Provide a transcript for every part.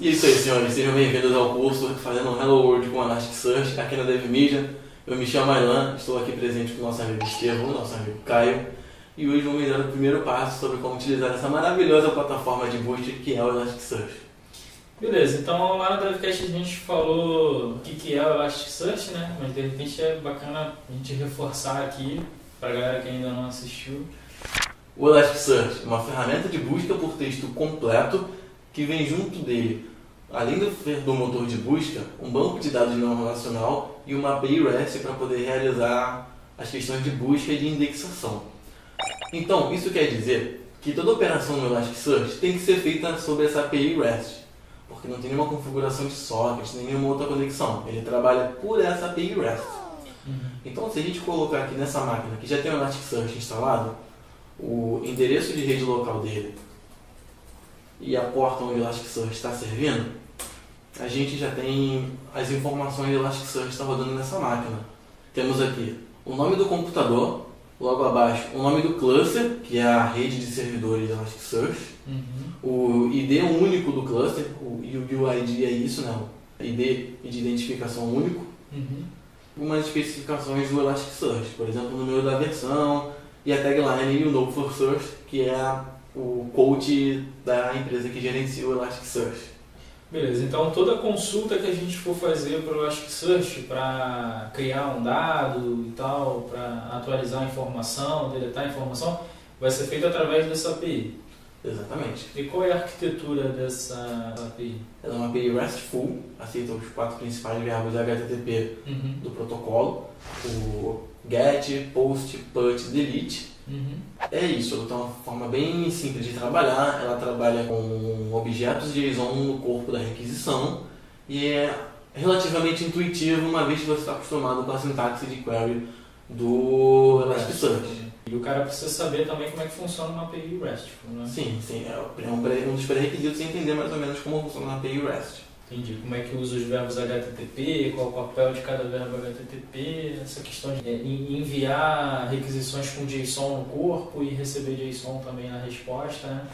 E é isso aí, senhores. Sejam bem-vindos ao curso Fazendo um Hello World com Elasticsearch aqui na DevMedia. Eu me chamo Aylan, estou aqui presente com o nosso amigo Estevão, nosso amigo Caio. E hoje vamos dar o primeiro passo sobre como utilizar essa maravilhosa plataforma de busca que é o Elasticsearch. Beleza, então lá no DevCast a gente falou o que é o Elasticsearch, né? Mas de repente é bacana a gente reforçar aqui para a galera que ainda não assistiu. O Elasticsearch é uma ferramenta de busca por texto completo que vem junto dele, além do motor de busca, um banco de dados não relacional e uma API REST para poder realizar as questões de busca e de indexação. Então, isso quer dizer que toda operação no Elasticsearch tem que ser feita sobre essa API REST, porque não tem nenhuma configuração de socket, nem nenhuma outra conexão. Ele trabalha por essa API REST. Então, se a gente colocar aqui nessa máquina que já tem o Elasticsearch instalado, o endereço de rede local dele e a porta onde o Elasticsearch está servindo, a gente já tem as informações do Elasticsearch que está rodando nessa máquina. Temos aqui o nome do computador, logo abaixo o nome do cluster, que é a rede de servidores do Elasticsearch, o ID único do cluster, o UID é isso, né? O ID de identificação único, algumas especificações do Elasticsearch, por exemplo, o número da versão e a tagline e o Know for Source, que é o code da empresa que gerencia o Elasticsearch. Beleza, então toda consulta que a gente for fazer para o Elasticsearch para criar um dado e tal, para atualizar a informação, deletar a informação, vai ser feito através dessa API. Exatamente. E qual é a arquitetura dessa API? Ela é uma API RESTful, aceita os 4 principais verbos HTTP do protocolo, o GET, POST, PUT, DELETE. É isso, ela tem uma forma bem simples de trabalhar, ela trabalha com objetos JSON no corpo da requisição e é relativamente intuitivo, uma vez que você está acostumado com a sintaxe de query do Elasticsearch. E o cara precisa saber também como é que funciona uma API RESTful, né? Sim, é um dos pré-requisitos entender mais ou menos como funciona uma API REST. Entendi. Como é que usa os verbos HTTP, qual o papel de cada verbo HTTP, essa questão de enviar requisições com JSON no corpo e receber JSON também na resposta, né?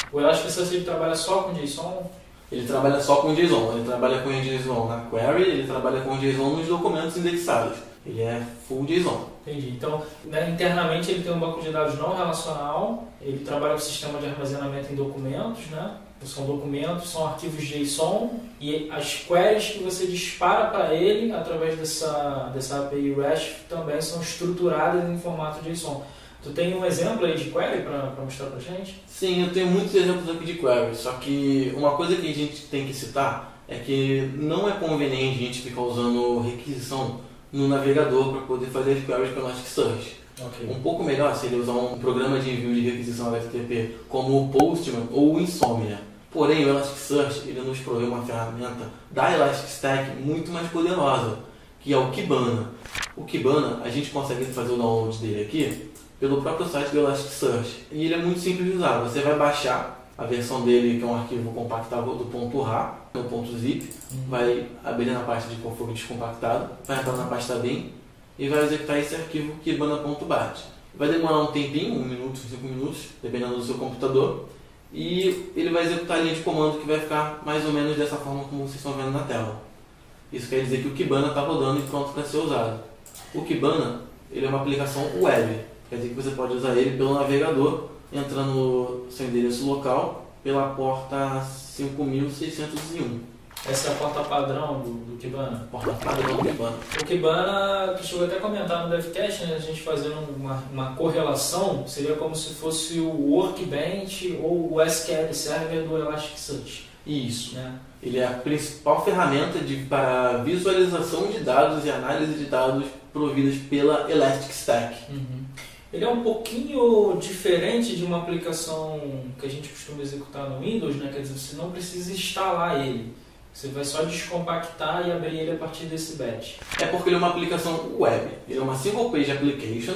O Elasticsearch ele trabalha só com JSON? Ele trabalha só com JSON, ele trabalha com JSON na query, ele trabalha com JSON nos documentos indexados. Ele é full JSON. Entendi. Então, né, internamente ele tem um banco de dados não relacional, ele trabalha com sistema de armazenamento em documentos, né? São documentos, são arquivos JSON e as queries que você dispara para ele através dessa API REST também são estruturadas em formato JSON. Tu tem um exemplo aí de query para mostrar pra gente? Sim, eu tenho muitos exemplos aqui de query, só que uma coisa que a gente tem que citar é que não é conveniente a gente ficar usando requisição no navegador para poder fazer as queries pelo Elasticsearch. Okay. Um pouco melhor se ele usar um programa de envio de requisição HTTP como o Postman ou o Insomnia. Porém, o Elasticsearch ele nos provê uma ferramenta da Elastic Stack muito mais poderosa, que é o Kibana. O Kibana, a gente consegue fazer o download dele aqui pelo próprio site do Elasticsearch. E ele é muito simples de usar. Você vai baixar a versão dele, que é um arquivo compactável do ponto .RA, no ponto .zip, vai abrir na pasta de qual for descompactado, vai entrar na pasta bin e vai executar esse arquivo kibana.bat. Vai demorar um tempinho, 1 minuto, 5 minutos, dependendo do seu computador, e ele vai executar a linha de comando que vai ficar mais ou menos dessa forma como vocês estão vendo na tela. Isso quer dizer que o Kibana está rodando e pronto para ser usado. O Kibana ele é uma aplicação web, quer dizer que você pode usar ele pelo navegador, entrando no seu endereço local pela porta 5601. Essa é a porta padrão do Kibana? Porta padrão do Kibana. O Kibana, tu chegou até a comentar no DevCast, né, a gente fazendo uma correlação, seria como se fosse o Workbench ou o SQL Server do Elasticsearch. Isso. Né? Ele é a principal ferramenta para visualização de dados e análise de dados providas pela Elastic Stack. Ele é um pouquinho diferente de uma aplicação que a gente costuma executar no Windows, né? Quer dizer, você não precisa instalar ele. Você vai só descompactar e abrir ele a partir desse batch. É porque ele é uma aplicação web. Ele é uma single page application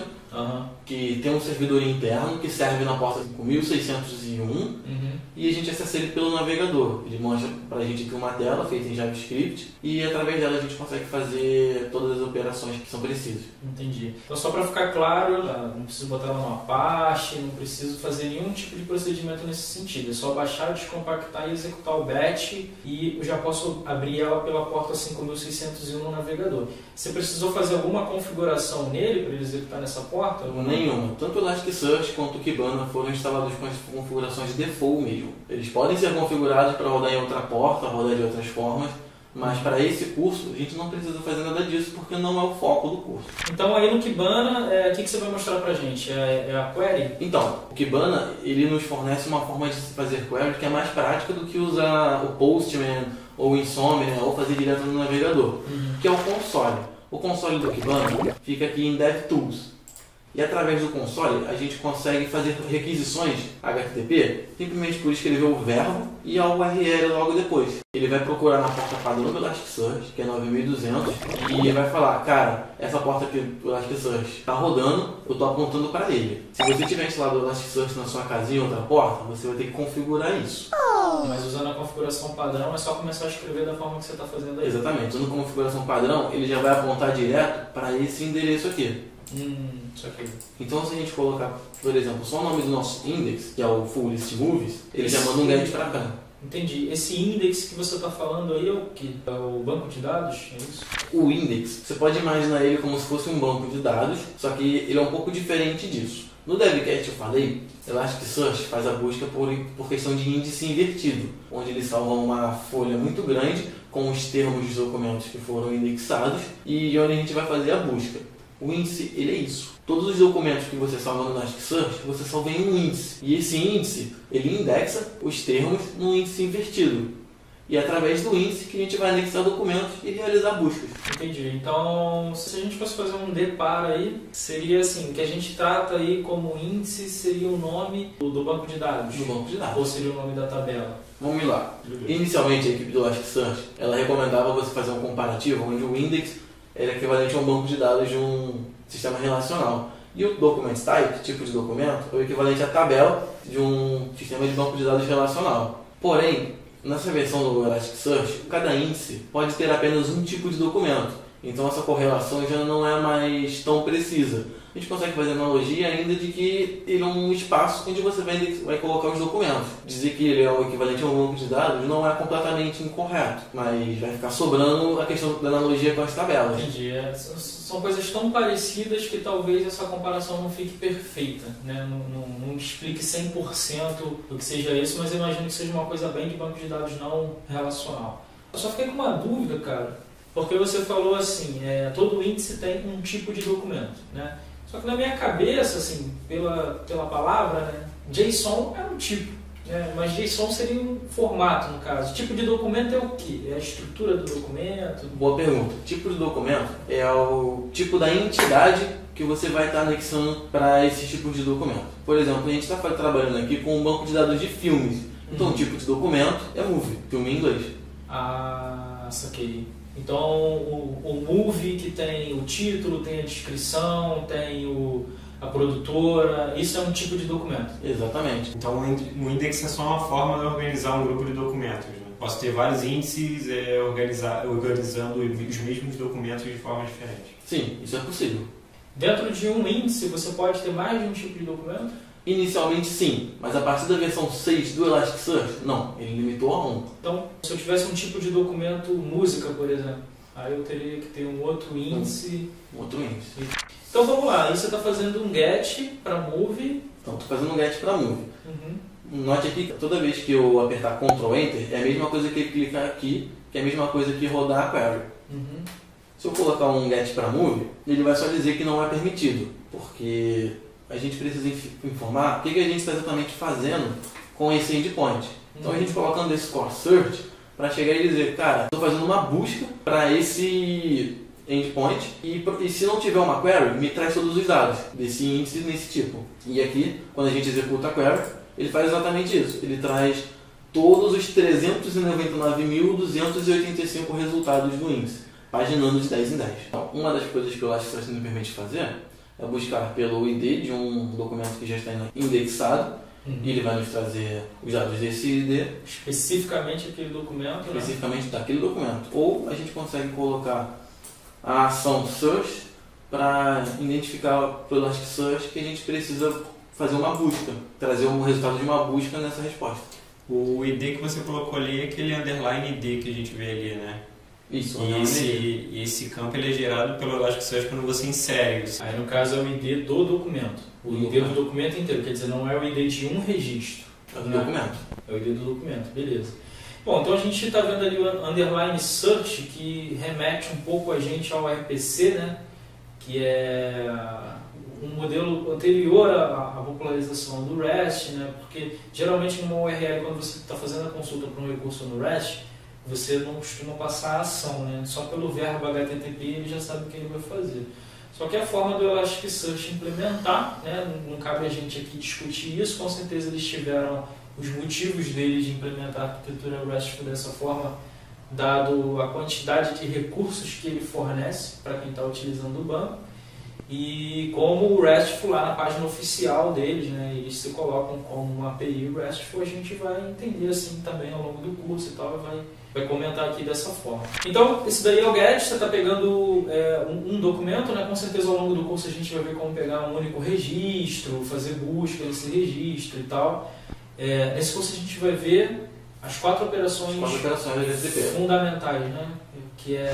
que tem um servidor interno que serve na porta 5601 e a gente acessa ele pelo navegador. Ele mostra pra gente aqui uma tela feita em JavaScript e através dela a gente consegue fazer todas as operações que são precisas. Entendi. Então só para ficar claro, não preciso botar ela numa Apache, não preciso fazer nenhum tipo de procedimento nesse sentido. É só baixar, descompactar e executar o batch e eu já posso abrir ela pela porta 5601 no navegador. Você precisou fazer alguma configuração nele para ele executar nessa porta? Nenhuma. Tanto o Elasticsearch quanto o Kibana foram instalados com as configurações default mesmo. Eles podem ser configurados para rodar em outra porta, rodar de outras formas, mas para esse curso a gente não precisa fazer nada disso porque não é o foco do curso. Então aí no Kibana, o que você vai mostrar para a gente? É a query? Então, o Kibana ele nos fornece uma forma de fazer query que é mais prática do que usar o Postman ou o Insomnia ou fazer direto no navegador, que é o console. O console do Kibana fica aqui em DevTools. E através do console a gente consegue fazer requisições HTTP simplesmente por escrever o verbo e a URL logo depois. Ele vai procurar na porta padrão do Elasticsearch, que é 9200, e ele vai falar, cara, essa porta aqui do Elasticsearch está rodando, eu estou apontando para ele. Se você tiver instalado o Elasticsearch na sua casinha ou outra porta, você vai ter que configurar isso. Mas usando a configuração padrão é só começar a escrever da forma que você está fazendo aí. Exatamente, usando a configuração padrão, ele já vai apontar direto para esse endereço aqui. Isso aqui. Então se a gente colocar, por exemplo, só o nome do nosso index, que é o full list movies, ele já manda um get para cá. Entendi. Esse index que você está falando aí é o quê? É o banco de dados? É isso? O index, você pode imaginar ele como se fosse um banco de dados, só que ele é um pouco diferente disso. No Devcast eu falei, Elasticsearch faz a busca por questão de índice invertido, onde ele salva uma folha muito grande com os termos dos documentos que foram indexados e onde a gente vai fazer a busca. O índice, ele é isso. Todos os documentos que você salva no Elasticsearch, você salva em um índice. E esse índice, ele indexa os termos num índice invertido. E é através do índice que a gente vai anexar documentos e realizar buscas. Entendi. Então, se a gente fosse fazer um deparo aí, seria assim, o que a gente trata aí como índice seria o nome do banco de dados? Do banco de dados. Ou seria o nome da tabela? Vamos lá. Inicialmente, a equipe do Elasticsearch, ela recomendava você fazer um comparativo onde o index era equivalente a um banco de dados de um sistema relacional. E o document type, tipo de documento, é o equivalente à tabela de um sistema de banco de dados relacional. Porém, nessa versão do Elasticsearch, cada índice pode ter apenas um tipo de documento. Então essa correlação já não é mais tão precisa. A gente consegue fazer analogia ainda de que ele é um espaço onde você vai colocar os documentos. Dizer que ele é o equivalente a um banco de dados não é completamente incorreto, mas vai ficar sobrando a questão da analogia com as tabelas. Entendi. São coisas tão parecidas que talvez essa comparação não fique perfeita, né? Não explique 100% o que seja isso, mas eu imagino que seja uma coisa bem de banco de dados não relacional. Eu só fiquei com uma dúvida, cara, porque você falou assim, todo índice tem um tipo de documento, né? Só que na minha cabeça, assim, pela palavra, né, JSON é um tipo, né, mas JSON seria um formato, no caso. Tipo de documento é o quê? É a estrutura do documento? Boa pergunta. Tipo de documento é o tipo da entidade que você vai estar anexando para esses tipos de documento. Por exemplo, a gente está trabalhando aqui com um banco de dados de filmes. Então, o tipo de documento é movie, filme em inglês. Ah, saquei. Então, o movie que tem o título, tem a descrição, tem a produtora, isso é um tipo de documento. Exatamente. Então, o index é só uma forma de organizar um grupo de documentos. Né? Posso ter vários índices organizando os mesmos documentos de forma diferente. Sim, isso é possível. Dentro de um índice, você pode ter mais de um tipo de documento? Inicialmente sim, mas a partir da versão 6 do Elasticsearch, não, ele limitou a 1. Então, se eu tivesse um tipo de documento música, por exemplo, aí eu teria que ter um outro índice. Um outro índice. Então vamos lá, aí você está fazendo um get para movie. Então, estou fazendo um get para movie. Note aqui que toda vez que eu apertar Ctrl Enter, é a mesma coisa que clicar aqui, que é a mesma coisa que rodar a query. Se eu colocar um get para movie, ele vai só dizer que não é permitido, porque a gente precisa informar o que a gente está exatamente fazendo com esse endpoint. Então a gente coloca underscore search para chegar e dizer, cara, estou fazendo uma busca para esse endpoint e se não tiver uma query, me traz todos os dados desse índice nesse tipo. E aqui, quando a gente executa a query, ele faz exatamente isso. Ele traz todos os 399.285 resultados do índice, paginando de 10 em 10. Então, uma das coisas que o Elasticsearch me permite fazer é buscar pelo ID de um documento que já está indexado, e ele vai nos trazer os dados desse ID. Especificamente aquele documento, especificamente daquele documento. Ou a gente consegue colocar a ação search para identificar pelo Elasticsearch que a gente precisa fazer uma busca, trazer um resultado de uma busca nessa resposta. O ID que você colocou ali é aquele underline ID que a gente vê ali, né? Isso. E esse campo ele é gerado pelo Elasticsearch quando você insere isso. Aí no caso é o ID do documento. O ID do documento inteiro, quer dizer, não é o ID de um registro. É do documento. É o ID do documento, beleza. Bom, então a gente está vendo ali o underline search, que remete um pouco a gente ao RPC, né? Que é um modelo anterior à popularização do REST, né? Porque geralmente numa URL, quando você está fazendo a consulta para um recurso no REST, você não costuma passar a ação, né? Só pelo verbo HTTP ele já sabe o que ele vai fazer. Só que a forma do Elasticsearch implementar, né? Não cabe a gente aqui discutir isso, com certeza eles tiveram os motivos deles de implementar a arquitetura RESTful dessa forma, dado a quantidade de recursos que ele fornece para quem está utilizando o banco. E como o RESTful lá na página oficial deles, né, eles se colocam como uma API RESTful, a gente vai entender assim também ao longo do curso e tal, vai comentar aqui dessa forma. Então, esse daí é o GET, você está pegando um documento, né, com certeza ao longo do curso a gente vai ver como pegar um único registro, fazer busca nesse registro e tal. Nesse curso a gente vai ver as quatro operações fundamentais, né, que é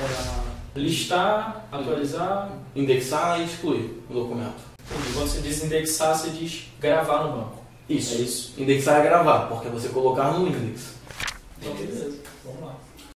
listar, atualizar, indexar e excluir o documento. E quando você diz indexar, você diz gravar no banco. Isso. É isso. Indexar é gravar, porque é você colocar no index. Então, beleza. Vamos lá.